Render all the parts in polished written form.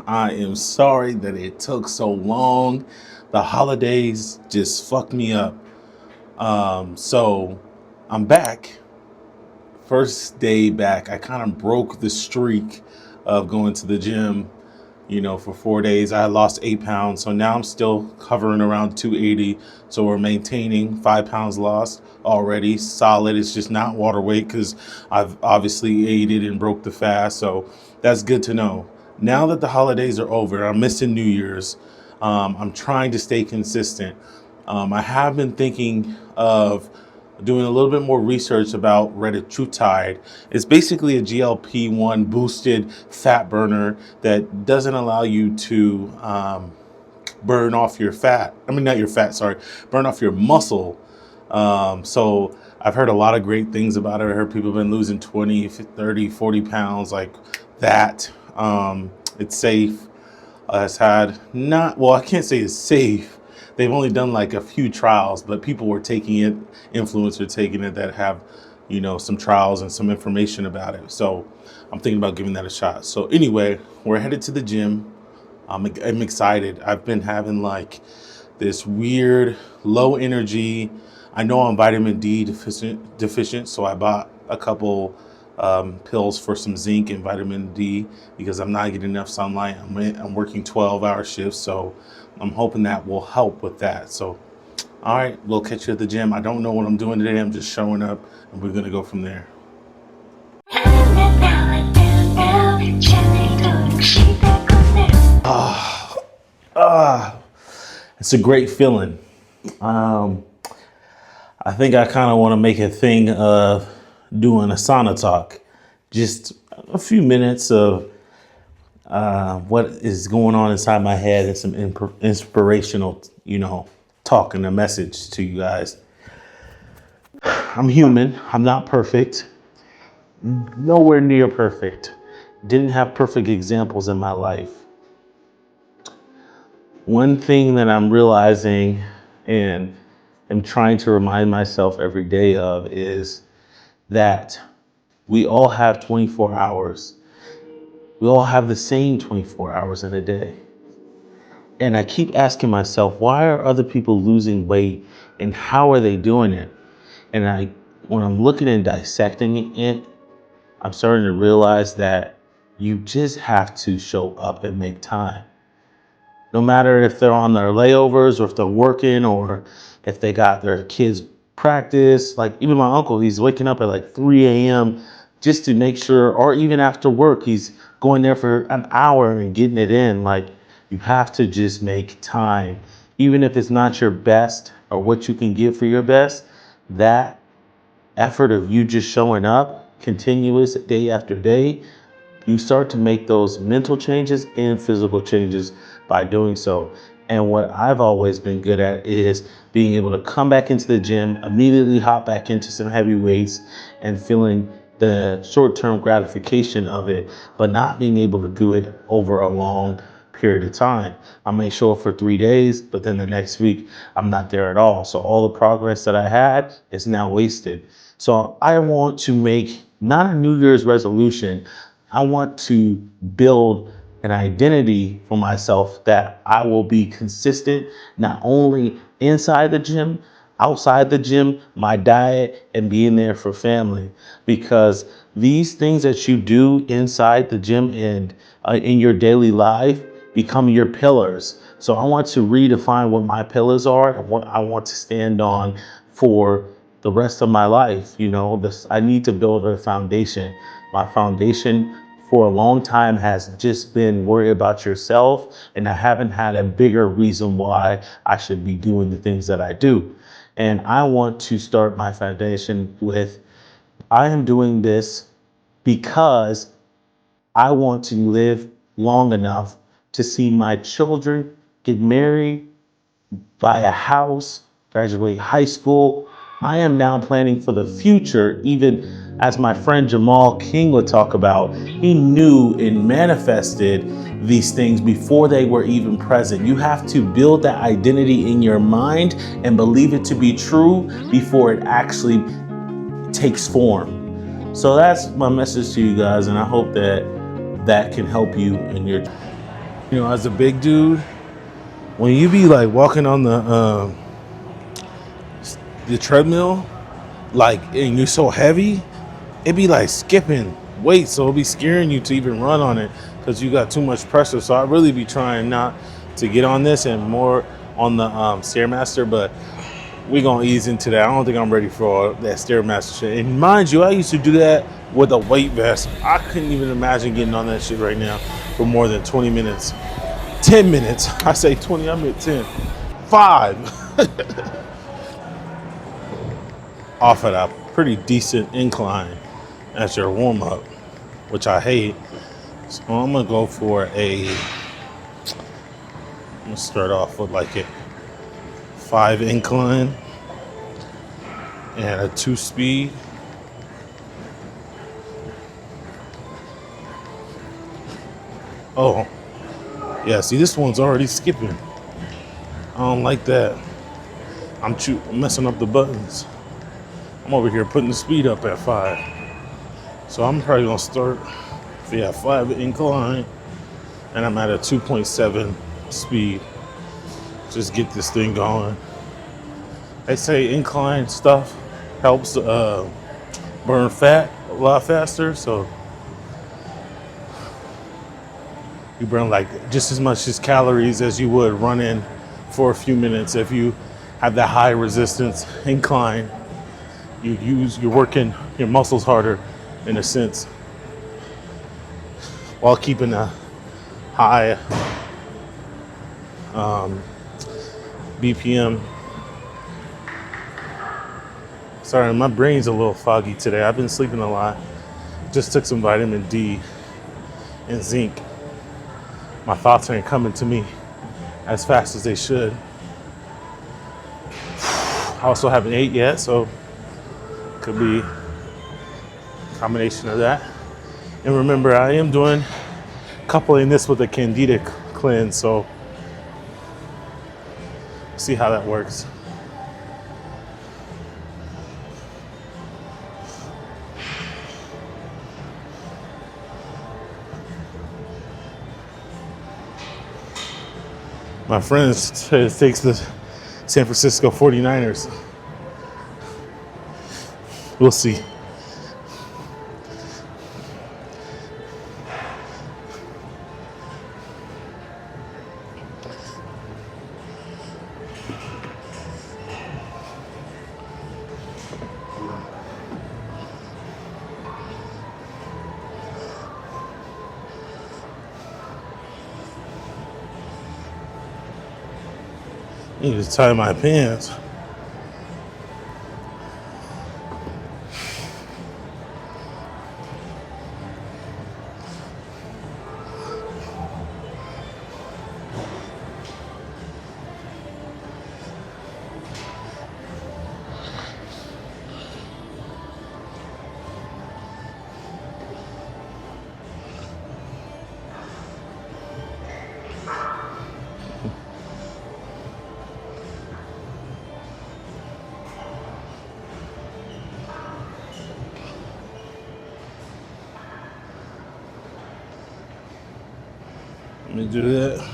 I am sorry that it took so long. The holidays just fucked me up. So I'm back. First day back, I kind of broke the streak of going to the gym, for 4 days. I lost 8 pounds. So now I'm still hovering around 280. So we're maintaining 5 pounds lost already. Solid. It's just not water weight because I've obviously ate it and broke the fast. So that's good to know. Now that the holidays are over, I'm missing New Year's. I'm trying to stay consistent. I have been thinking of doing a little bit more research about retatrutide. It's basically a GLP-1 boosted fat burner that doesn't allow you to burn off your fat. I mean, not your fat, sorry, burn off your muscle. So I've heard a lot of great things about it. I heard people have been losing 20, 30, 40 pounds like that. It's safe. It's had not, well, I can't say it's safe. They've only done like a few trials, but people were taking it, influencers taking it that have, some trials and some information about it. So I'm thinking about giving that a shot. So anyway, we're headed to the gym. I'm excited. I've been having like this weird low energy. I know I'm vitamin D deficient, so I bought a couple pills for some zinc and vitamin D because I'm not getting enough sunlight. I'm working 12-hour shifts, so I'm hoping that will help with that. So, all right, we'll catch you at the gym. I don't know what I'm doing today. I'm just showing up, and we're gonna go from there. It's a great feeling. I think I kind of want to make a thing of doing a sauna talk. Just a few minutes of what is going on inside my head and some inspirational, talk and a message to you guys. I'm human. I'm not perfect. Nowhere near perfect. Didn't have perfect examples in my life. One thing that I'm realizing and am trying to remind myself every day of is that we all have 24 hours. We all have the same 24 hours in a day. And I keep asking myself, why are other people losing weight and how are they doing it? And when I'm looking and dissecting it, I'm starting to realize that you just have to show up and make time. No matter if they're on their layovers or if they're working or if they got their kids practice. Like even my uncle, he's waking up at like 3 a.m. just to make sure, or even after work, he's going there for an hour and getting it in. Like you have to just make time. Even if it's not your best or what you can give for your best, that effort of you just showing up continuous day after day, you start to make those mental changes and physical changes by doing so. And what I've always been good at is being able to come back into the gym, immediately hop back into some heavy weights and feeling the short-term gratification of it, but not being able to do it over a long period of time. I may show up for 3 days, but then the next week I'm not there at all. So all the progress that I had is now wasted. So I want to make not a New Year's resolution. I want to build an identity for myself that I will be consistent, not only inside the gym, outside the gym, my diet, and being there for family. Because these things that you do inside the gym and in your daily life become your pillars. So I want to redefine what my pillars are and what I want to stand on for the rest of my life. I need to build a foundation. My foundation for a long time has just been worry about yourself, and I haven't had a bigger reason why I should be doing the things that I do. And I want to start my foundation with, I am doing this because I want to live long enough to see my children get married, buy a house, graduate high school. I am now planning for the future, even as my friend Jamal King would talk about. He knew and manifested these things before they were even present. You have to build that identity in your mind and believe it to be true before it actually takes form. So that's my message to you guys, and I hope that that can help you in your, as a big dude, when you be like walking on the treadmill, like, and you're so heavy, it be like skipping weight, so it'll be scaring you to even run on it because you got too much pressure. So I really be trying not to get on this and more on the Stairmaster, but we gonna ease into that. I don't think I'm ready for all that Stairmaster shit. And mind you, I used to do that with a weight vest. I couldn't even imagine getting on that shit right now for more than 20 minutes. 10 minutes. I say 20, I'm at 10. 5. Off at a pretty decent incline as your warm up, which I hate. So I'm gonna go for I'm gonna start off with like a 5 incline and a 2 speed. Oh, yeah, see, this one's already skipping. I don't like that. I'm messing up the buttons. I'm over here putting the speed up at 5. So I'm probably gonna start, 5 incline, and I'm at a 2.7 speed. Just get this thing going. They say incline stuff helps burn fat a lot faster, so you burn like just as much as calories as you would running for a few minutes. If you have that high resistance incline, you're working your muscles harder in a sense, while keeping a high BPM. Sorry, my brain's a little foggy today. I've been sleeping a lot. Just took some vitamin D and zinc. My thoughts aren't coming to me as fast as they should. I also haven't ate yet, so could be a combination of that. And remember, I am coupling this with a candida cleanse, so see how that works. My friend takes the San Francisco 49ers. We'll see. I need to tie my pants. Let me do that.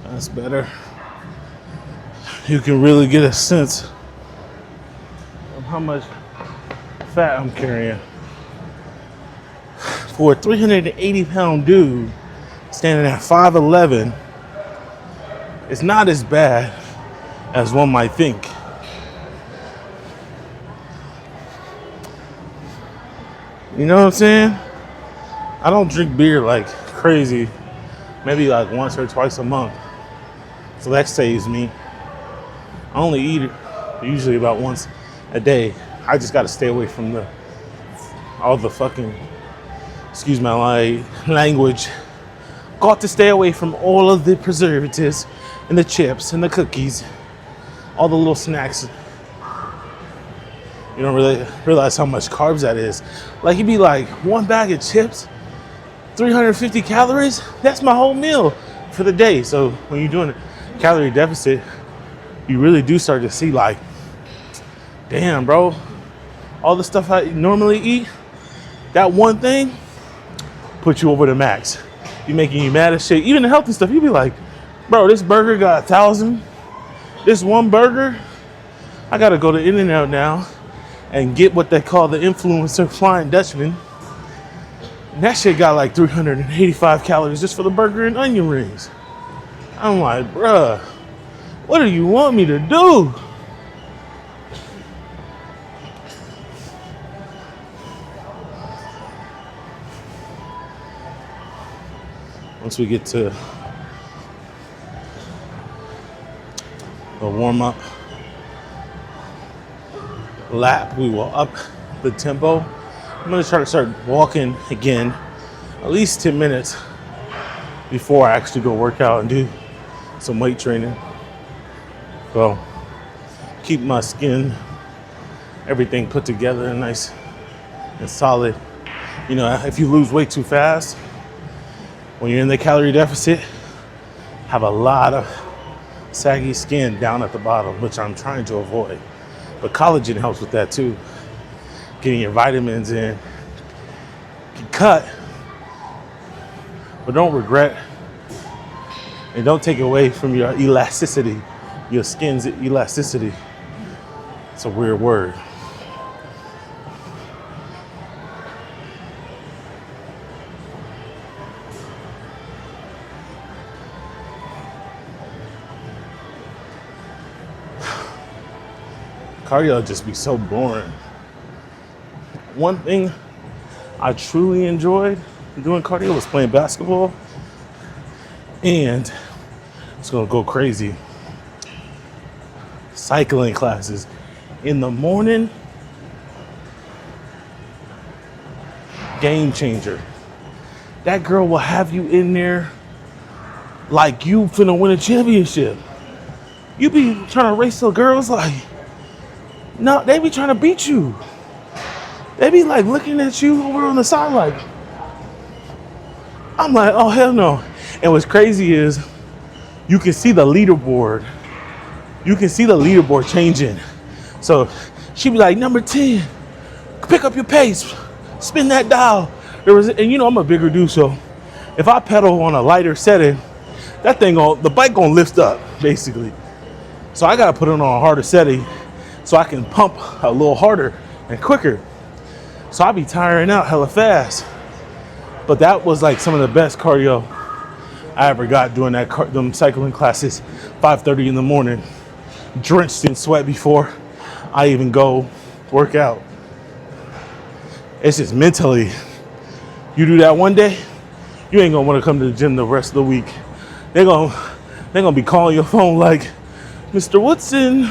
That's better. You can really get a sense of how much fat I'm carrying. For a 380-pound dude standing at 5'11", it's not as bad as one might think. You know what I'm saying? I don't drink beer like crazy, maybe like once or twice a month. So that saves me. I only eat it usually about once a day. I just gotta stay away from all the fucking, excuse my language. Got to stay away from all of the preservatives and the chips and the cookies, all the little snacks. You don't really realize how much carbs that is. Like, you'd be like, one bag of chips, 350 calories? That's my whole meal for the day. So when you're doing a calorie deficit, you really do start to see like, damn, bro, all the stuff I normally eat, that one thing puts you over the max. Be making you mad as shit. Even the healthy stuff, you be like, bro, this burger got 1,000. This one burger, I gotta go to In-N-Out now and get what they call the influencer Flying Dutchman. And that shit got like 385 calories just for the burger and onion rings. I'm like, bruh, what do you want me to do? Once we get to the warm-up lap, we will up the tempo. I'm gonna try to start walking again at least 10 minutes before I actually go work out and do some weight training. So keep my skin, everything put together and nice and solid. You know, if you lose weight too fast, when you're in the calorie deficit, have a lot of saggy skin down at the bottom, which I'm trying to avoid. But collagen helps with that too. Getting your vitamins in. Cut, but don't regret. And don't take away from your elasticity, your skin's elasticity. It's a weird word. Cardio just be so boring. One thing I truly enjoyed doing cardio was playing basketball, and it's gonna go crazy. Cycling classes in the morning, game changer. That girl will have you in there like you finna win a championship. You be trying to race the girls like, no, they be trying to beat you. They be like looking at you over on the side like, I'm like, oh hell no. And what's crazy is you can see the leaderboard. You can see the leaderboard changing. So she be like, number 10, pick up your pace, spin that dial. And you know I'm a bigger dude, so if I pedal on a lighter setting, that thing the bike gonna lift up basically. So I gotta put it on a harder setting so I can pump a little harder and quicker. So I be tiring out hella fast. But that was like some of the best cardio I ever got doing them cycling classes, 5:30 in the morning, drenched in sweat before I even go work out. It's just mentally, you do that one day, you ain't gonna wanna come to the gym the rest of the week. They're gonna be calling your phone like, Mr. Woodson,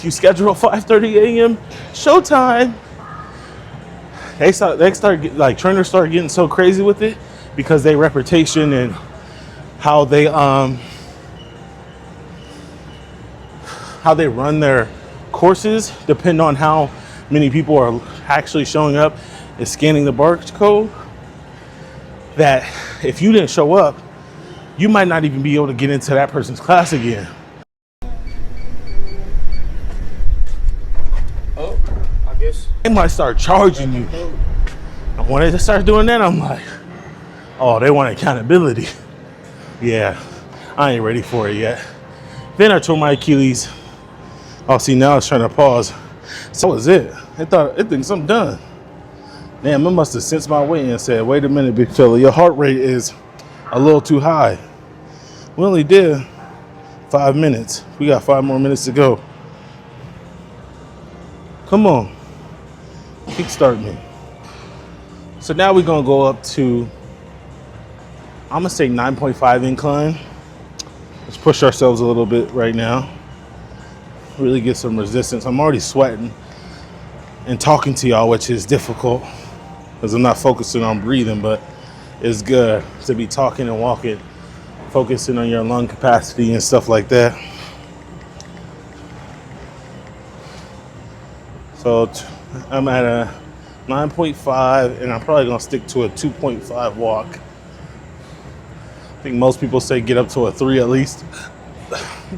you schedule 5:30 a.m. showtime. Trainers start getting so crazy with it because they reputation and how they run their courses depend on how many people are actually showing up and scanning the barcode. That if you didn't show up, you might not even be able to get into that person's class again. They might start charging you. And when they start doing that, I'm like, oh, they want accountability. Yeah, I ain't ready for it yet. Then I tore my Achilles. Oh, see, now it's trying to pause. So that was it. It thinks I'm done. Damn, it must have sensed my weight and said, wait a minute, big fella, your heart rate is a little too high. We only did 5 minutes. We got 5 more minutes to go. Come on. Kickstart me. So now we're gonna go up to, I'm gonna say 9.5 incline. Let's push ourselves a little bit right now. Really get some resistance. I'm already sweating and talking to y'all, which is difficult because I'm not focusing on breathing, but it's good to be talking and walking, focusing on your lung capacity and stuff like that. So I'm at a 9.5 and I'm probably gonna stick to a 2.5 walk. I think most people say get up to a 3 at least.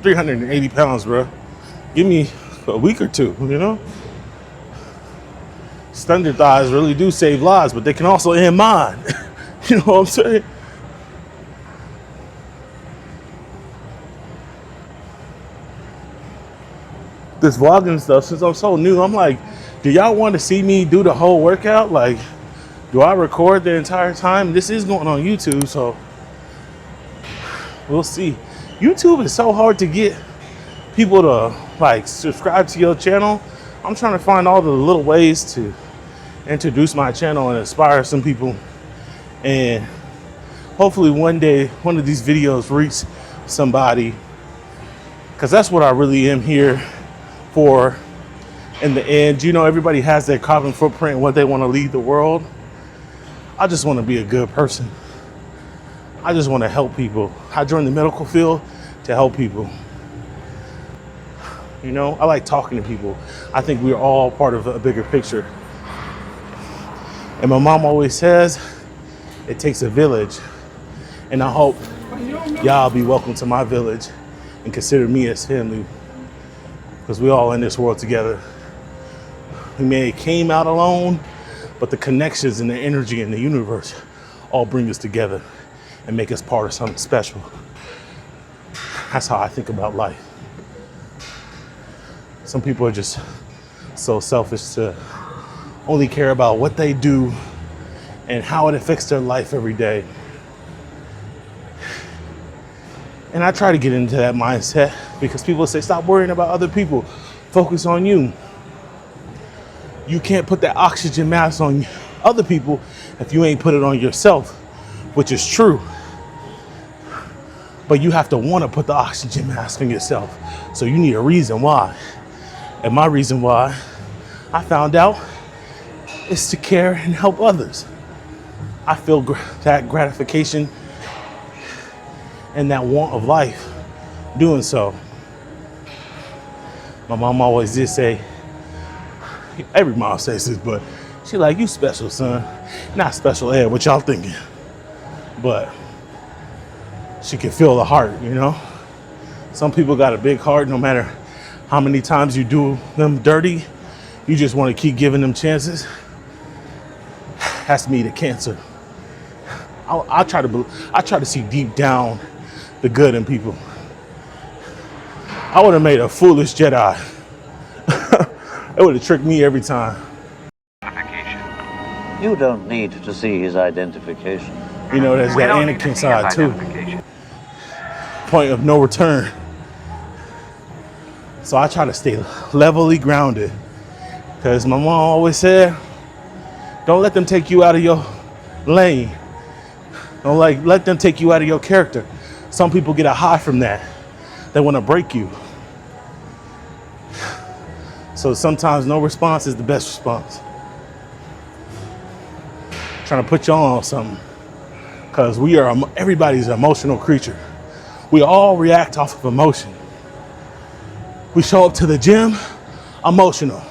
380 pounds, bro. Give me a week or two, you know? Thunder thighs really do save lives, but they can also end mine. You know what I'm saying? This vlogging stuff, since I'm so new, I'm like, do y'all want to see me do the whole workout? Like, do I record the entire time? This is going on YouTube, so we'll see. YouTube is so hard to get people to like subscribe to your channel. I'm trying to find all the little ways to introduce my channel and inspire some people, and hopefully one day one of these videos reach somebody, because that's what I really am here for in the end. You know, everybody has their carbon footprint and what they want to leave the world. I just want to be a good person. I just want to help people. I joined the medical field to help people. You know, I like talking to people. I think we're all part of a bigger picture. And my mom always says, it takes a village. And I hope y'all be welcome to my village and consider me as family, because we all in this world together. We may have came out alone, but the connections and the energy in the universe all bring us together and make us part of something special. That's how I think about life. Some people are just so selfish to only care about what they do and how it affects their life every day. And I try to get into that mindset, because people say, stop worrying about other people, focus on you. You can't put that oxygen mask on other people if you ain't put it on yourself, which is true. But you have to want to put the oxygen mask on yourself. So you need a reason why. And my reason why, I found out, is to care and help others. I feel that gratification and that want of life doing so. My mom always did say, every mom says this, but she like, you special, son. Not special ed, what y'all thinking. But she can feel the heart, you know? Some people got a big heart. No matter how many times you do them dirty, you just want to keep giving them chances. That's me, the cancer. I try to see deep down the good in people. I would have made a foolish Jedi. It would have tricked me every time. You don't need to see his identification. You know, there's that Anakin side too. Point of no return. So I try to stay levelly grounded, because my mom always said, don't let them take you out of your lane. Don't let them take you out of your character. Some people get a high from that. They want to break you. So sometimes no response is the best response. Trying to put you on something, because everybody's an emotional creature. We all react off of emotion. We show up to the gym emotional.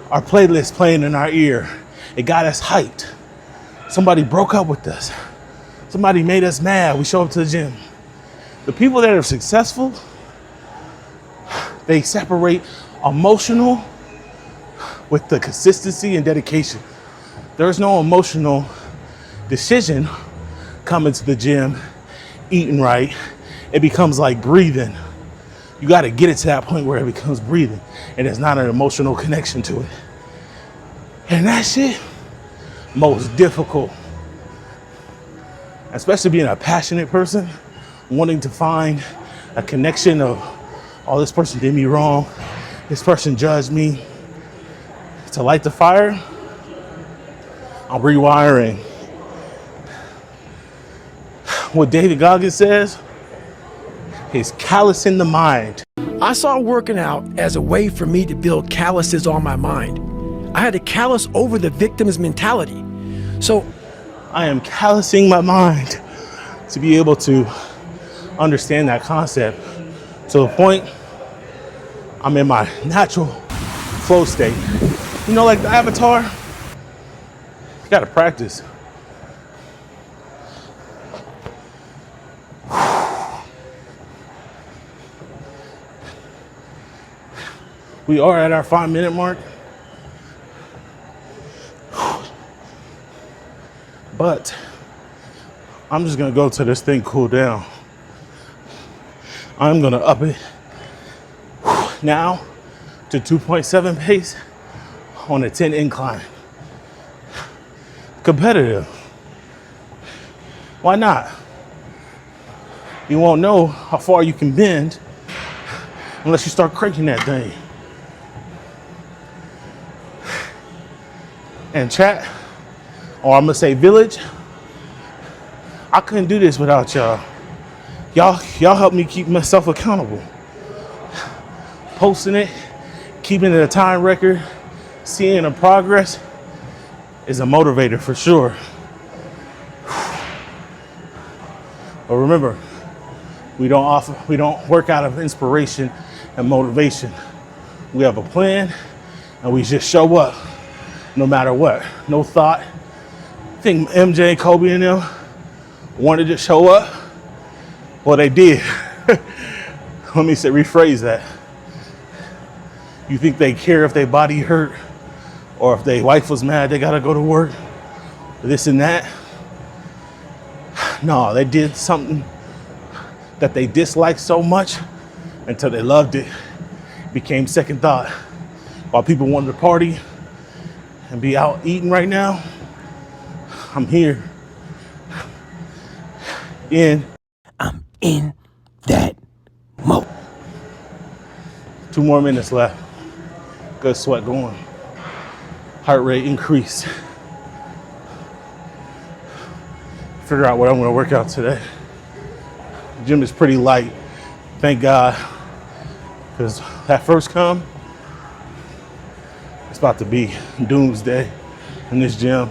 Our playlist playing in our ear. It got us hyped. Somebody broke up with us. Somebody made us mad. We show up to the gym. The people that are successful, they separate emotional with the consistency and dedication. There's no emotional decision coming to the gym, eating right. It becomes like breathing. You got to get it to that point where it becomes breathing, and there's not an emotional connection to it. And that shit, most difficult. Especially being a passionate person, wanting to find a connection of, oh, this person did me wrong, this person judged me. To light the fire, I'm rewiring. What David Goggins says is callous in the mind. I saw working out as a way for me to build calluses on my mind. I had to callous over the victim's mentality. So I am callousing my mind to be able to understand that concept to the point I'm in my natural flow state. You know, like the Avatar, you gotta practice. We are at our 5-minute mark. But I'm just gonna go till this thing cool down. I'm gonna up it now to 2.7 pace on a 10 incline. Competitive. Why not? You won't know how far you can bend unless you start cranking that thing. And chat, or I'm gonna say village, I couldn't do this without y'all. Y'all help me keep myself accountable. Posting it, keeping it a time record, seeing the progress is a motivator for sure. But remember, we don't work out of inspiration and motivation. We have a plan and we just show up no matter what. No thought. I think MJ, Kobe and them wanted to show up. Well, they did. Let me rephrase that. You think they care if their body hurt or if their wife was mad they gotta go to work, this and that? No, they did something that they disliked so much until they loved it. Became second thought. While people wanted to party and be out eating right now, I'm here. I'm in that mode. 2 more minutes left. Good sweat going. Heart rate increased. Figure out what I'm gonna work out today. Gym is pretty light, thank God, because that first come, it's about to be doomsday in this gym.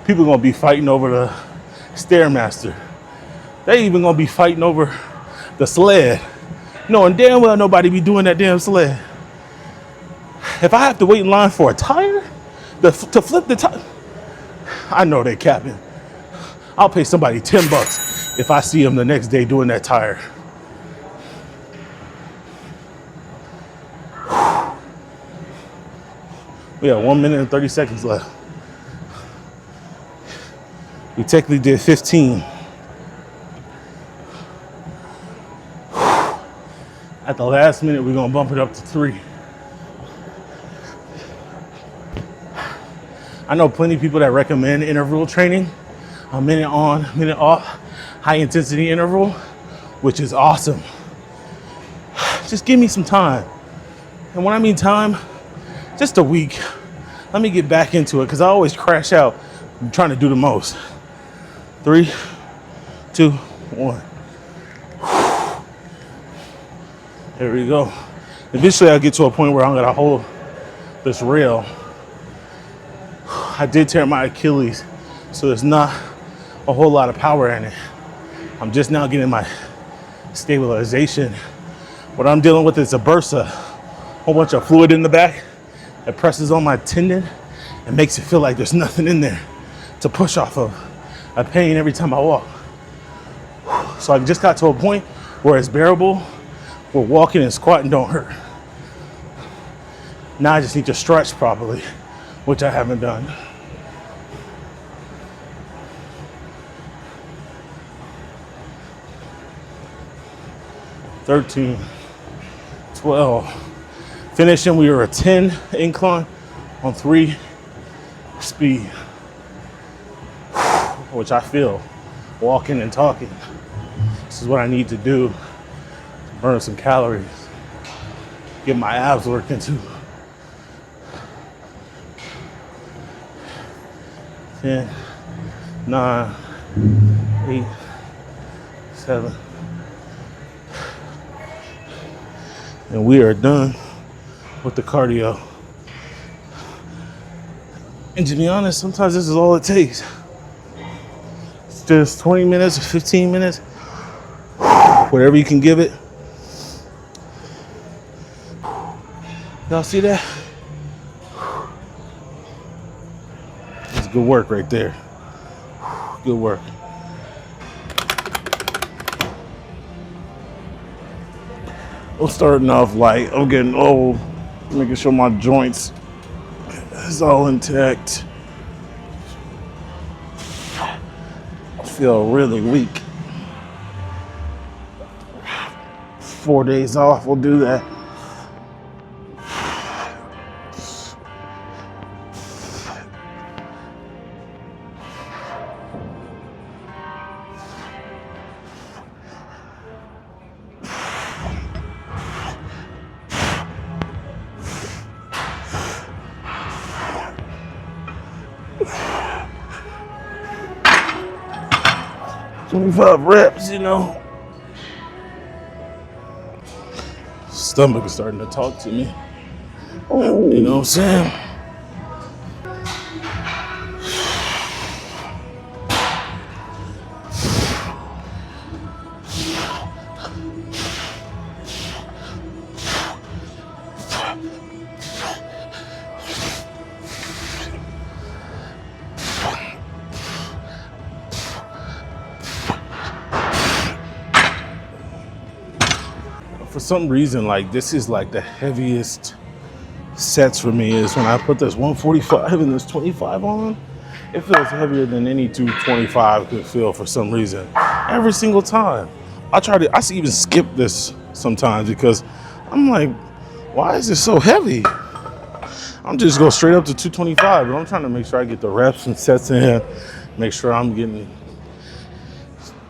People gonna be fighting over the Stairmaster. They even gonna be fighting over the sled, knowing damn well nobody be doing that damn sled. If I have to wait in line for a tire to flip the tire, I know they capping. I'll pay somebody $10 if I see them the next day doing that tire. We have 1 minute and 30 seconds left. We technically did 15. At the last minute, we're gonna bump it up to 3. I know plenty of people that recommend interval training, a minute on, minute off, high intensity interval, which is awesome. Just give me some time. And when I mean time, just a week. Let me get back into it because I always crash out trying to do the most. 3, 2, 1. There we go. Eventually I'll get to a point where I'm gonna hold this rail. I did tear my Achilles, so there's not a whole lot of power in it. I'm just now getting my stabilization. What I'm dealing with is a bursa, whole bunch of fluid in the back that presses on my tendon and makes it feel like there's nothing in there to push off of. A pain every time I walk. So I just got to a point where it's bearable, where walking and squatting don't hurt. Now I just need to stretch properly, which I haven't done. "13, 12. Finishing, we were a 10 incline on 3 speed, which I feel walking and talking. This is what I need to do to burn some calories, get my abs working too. 10, 9, 8, 7. And we are done with the cardio. And to be honest, sometimes this is all it takes. It's just 20 minutes or 15 minutes, whatever you can give it. Y'all see that? It's good work right there. Good work. I'm starting off light. I'm getting old, making sure my joints is all intact. feel really weak. 4 days off will do that. "25 reps, you know." Stomach is starting to talk to me. You know what I'm saying? For some reason, like, this is like the heaviest sets for me is when I put this 145 and this 25 on. It feels heavier than any 225 could feel for some reason. Every single time. I even skip this sometimes because I'm like, why is it so heavy? I'm just go straight up to 225, but I'm trying to make sure I get the reps and sets in, make sure I'm getting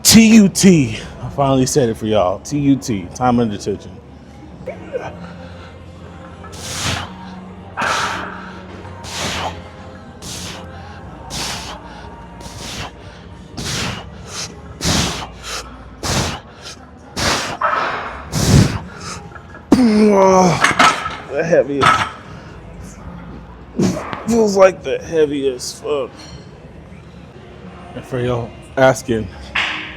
TUT. I finally said it for y'all. TUT, time under tension. The heaviest. Feels like the heaviest. Fuck. And for y'all asking,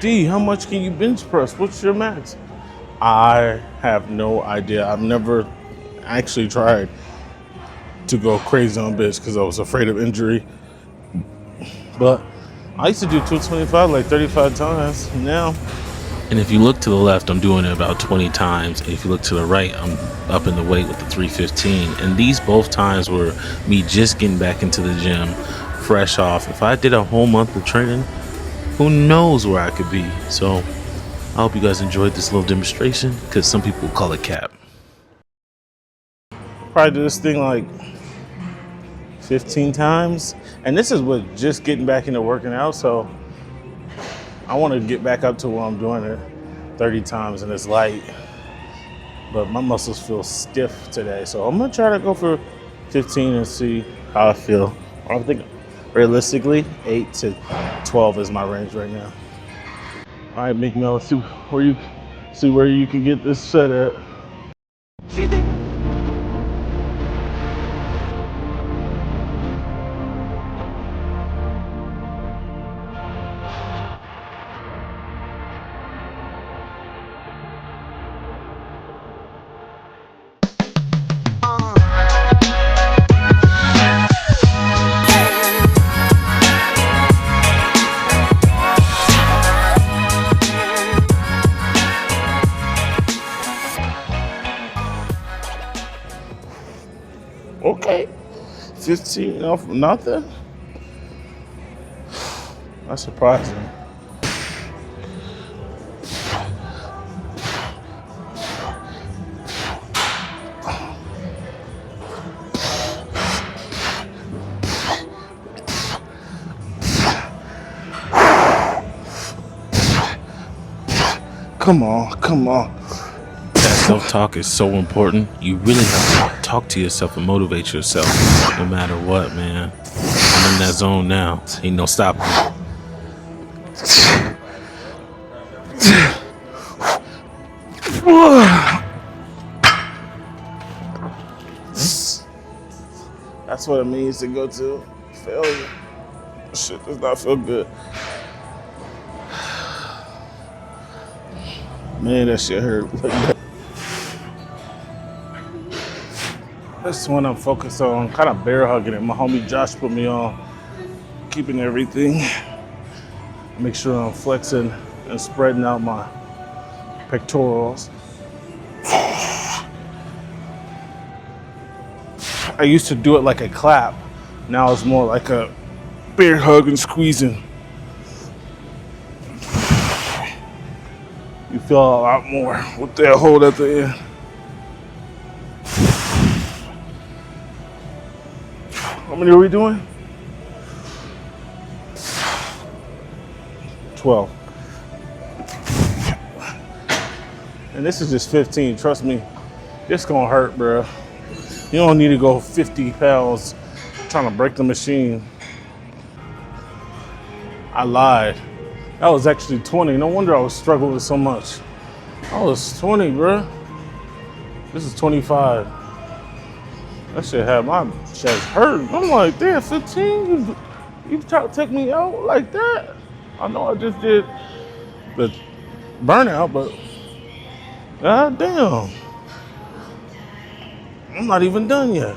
D, how much can you bench press? What's your max? I have no idea. I've never actually tried to go crazy on bench because I was afraid of injury. But I used to do 225 like 35 times. Now, And if you look to the left, I'm doing it about 20 times. And if you look to the right, I'm up in the weight with the 315. And these both times were me just getting back into the gym, fresh off. If I did a whole month of training, who knows where I could be. So I hope you guys enjoyed this little demonstration, because some people call it cap. probably do this thing like 15 times. And this is with just getting back into working out. So I want to get back up to where I'm doing it 30 times and it's light. But my muscles feel stiff today. So I'm going to try to go for 15 and see how I feel. I think realistically, 8 to 12 is my range right now. All right, Meek Mill, let's see where you can get this set at. Okay, 15 off nothing. That's surprising. Come on. That self-talk is so important. You really have to talk to yourself and motivate yourself no matter what, man. I'm in that zone now. Ain't no stopping. That's what it means to go to failure. Shit does not feel good. Man, that shit hurt. This one I'm focused on, kind of bear hugging it. My homie Josh put me on, keeping everything. Make sure I'm flexing and spreading out my pectorals. I used to do it like a clap. Now it's more like a bear hug and squeezing. feel a lot more with that hold at the end. How many are we doing? 12. And this is just 15. Trust me, it's gonna hurt, bro. You don't need to go 50 pounds trying to break the machine. I lied. That was actually 20. No wonder I was struggling so much. I was 20, bro. This is 25. That shit had my chest hurt. I'm like, damn, 15? You try to take me out like that? I know I just did the burnout, but god damn. I'm not even done yet.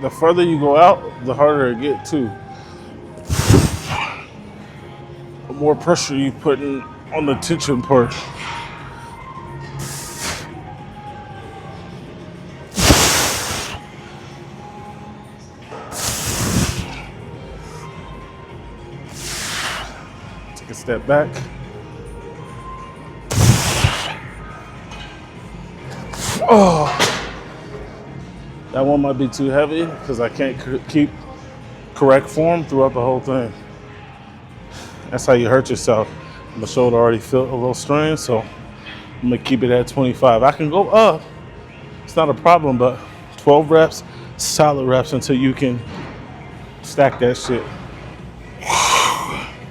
The further you go out, the harder it gets too. The more pressure you put in on the tension part. Take a step back. Oh. That one might be too heavy because I can't keep correct form throughout the whole thing. That's how you hurt yourself. My shoulder already felt a little strained, so I'm gonna keep it at 25. I can go up, it's not a problem, but 12 reps, solid reps until you can stack that shit.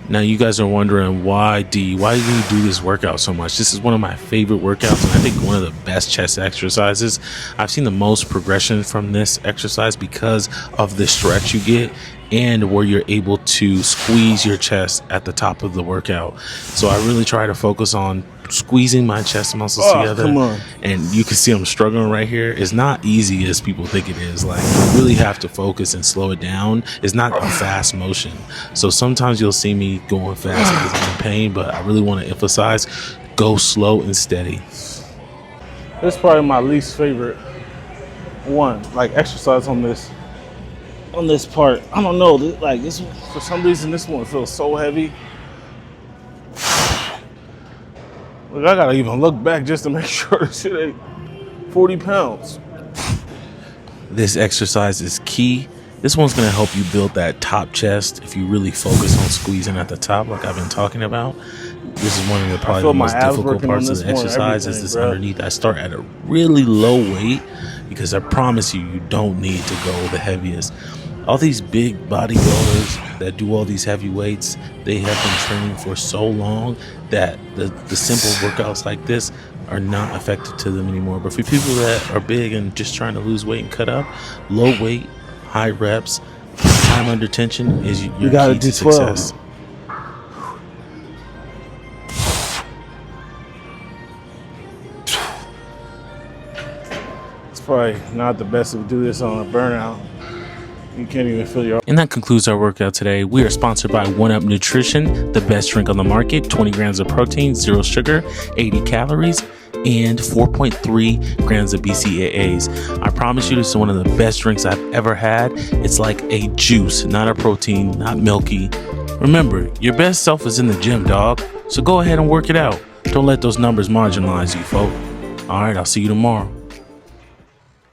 Now you guys are wondering why do you do this workout so much? This is one of my favorite workouts, and I think one of the best chest exercises. I've seen the most progression from this exercise because of the stretch you get and where you're able to squeeze your chest at the top of the workout. So I really try to focus on squeezing my chest muscles together. Come on. And you can see I'm struggling right here. It's not easy as people think it is. Like, you really have to focus and slow it down. It's not a fast motion. So sometimes you'll see me going fast because I'm in pain, but I really want to emphasize, go slow and steady. This is probably my least favorite one, like exercise on this part. I don't know, like this one, for some reason this one feels so heavy. Look, I gotta even look back just to make sure this shit ain't 40 pounds. This exercise is key. This one's going to help you build that top chest if you really focus on squeezing at the top like I've been talking about. This is one of the probably the most difficult parts of the exercise is this underneath. I start at a really low weight because I promise you don't need to go the heaviest. All these big bodybuilders that do all these heavy weights, they have been training for so long that the simple workouts like this are not effective to them anymore. But for people that are big and just trying to lose weight and cut up, low weight, high reps, time under tension is your key to success. It's probably not the best to do this on a burnout. You can't even feel your... And that concludes our workout today. We are sponsored by 1UP Nutrition, the best drink on the market. 20 grams of protein, 0 sugar, 80 calories, and 4.3 grams of BCAAs. I promise you this is one of the best drinks I've ever had. It's like a juice, not a protein, not milky. Remember, your best self is in the gym, dog. So go ahead and work it out. Don't let those numbers marginalize you, folk. All right, I'll see you tomorrow.